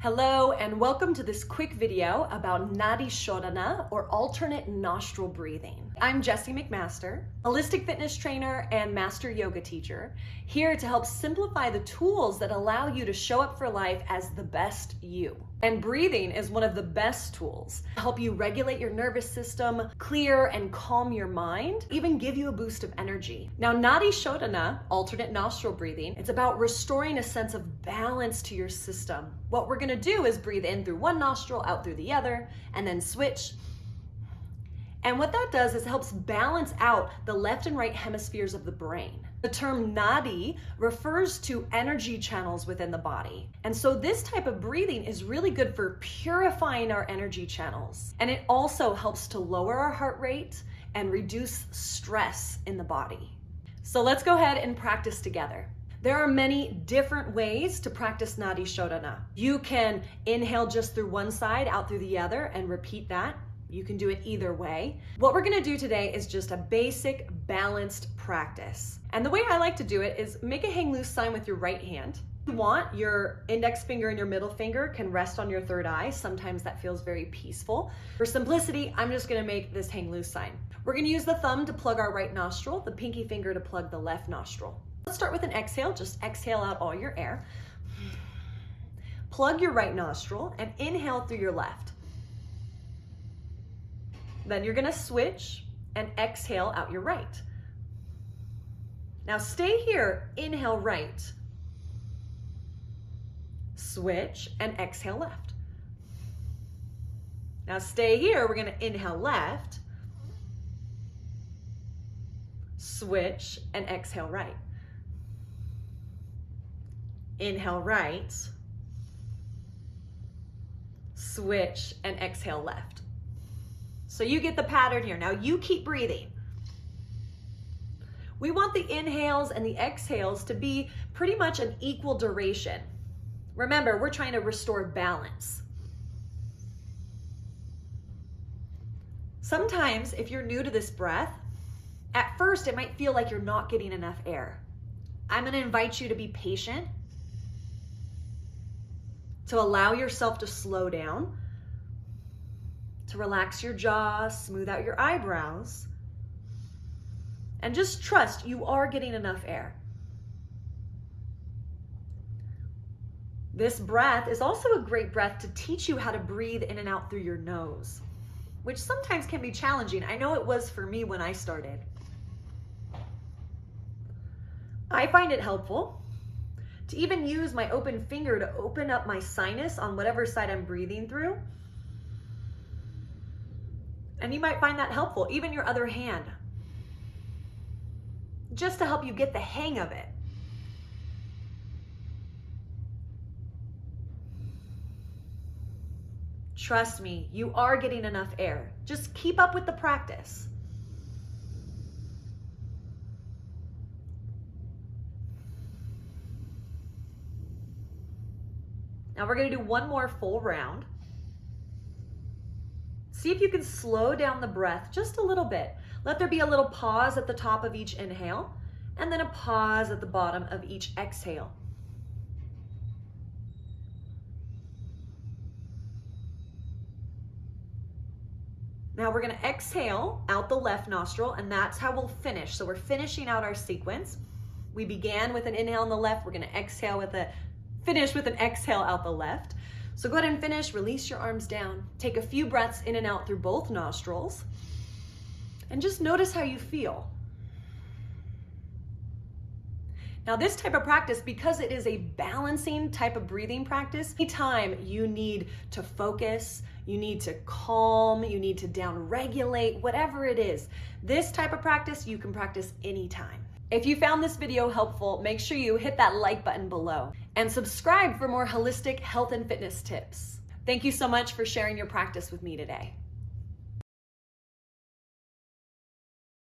Hello and welcome to this quick video about Nadi Shodhana, or alternate nostril breathing. I'm Jessi McMaster, holistic fitness trainer and master yoga teacher, here to help simplify the tools that allow you to show up for life as the best you. And breathing is one of the best tools to help you regulate your nervous system, clear and calm your mind, even give you a boost of energy. Now, Nadi Shodhana, alternate nostril breathing, it's about restoring a sense of balance to your system. What we're gonna do is breathe in through one nostril, out through the other, and then switch. And what that does is helps balance out the left and right hemispheres of the brain. The term nadi refers to energy channels within the body. And so this type of breathing is really good for purifying our energy channels. And it also helps to lower our heart rate and reduce stress in the body. So let's go ahead and practice together. There are many different ways to practice Nadi Shodhana. You can inhale just through one side, out through the other, and repeat that. You can do it either way. What we're gonna do today is just a basic balanced practice. And the way I like to do it is make a hang loose sign with your right hand. If you want, your index finger and your middle finger can rest on your third eye. Sometimes that feels very peaceful. For simplicity, I'm just gonna make this hang loose sign. We're gonna use the thumb to plug our right nostril, the pinky finger to plug the left nostril. Let's start with an exhale. Just exhale out all your air. Plug your right nostril and inhale through your left. Then you're gonna switch and exhale out your right. Now stay here, inhale right. Switch and exhale left. Now stay here, we're gonna inhale left. Switch and exhale right. Inhale right. Switch and exhale left. So you get the pattern here. Now you keep breathing. We want the inhales and the exhales to be pretty much an equal duration. Remember, we're trying to restore balance. Sometimes if you're new to this breath, at first it might feel like you're not getting enough air. I'm going to invite you to be patient, to allow yourself to slow down, to relax your jaw, smooth out your eyebrows, and just trust you are getting enough air. This breath is also a great breath to teach you how to breathe in and out through your nose, which sometimes can be challenging. I know it was for me when I started. I find it helpful to even use my open finger to open up my sinus on whatever side I'm breathing through. And you might find that helpful, even your other hand, just to help you get the hang of it. Trust me, you are getting enough air. Just keep up with the practice. Now we're gonna do one more full round. See if you can slow down the breath just a little bit. Let there be a little pause at the top of each inhale and then a pause at the bottom of each exhale. Now we're gonna exhale out the left nostril, and that's how we'll finish. So we're finishing out our sequence. We began with an inhale on the left. We're gonna finish with an exhale out the left. So go ahead and finish, release your arms down. Take a few breaths in and out through both nostrils. And just notice how you feel. Now this type of practice, because it is a balancing type of breathing practice, anytime you need to focus, you need to calm, you need to down-regulate, whatever it is, this type of practice you can practice anytime. If you found this video helpful, make sure you hit that like button below and subscribe for more holistic health and fitness tips. Thank you so much for sharing your practice with me today.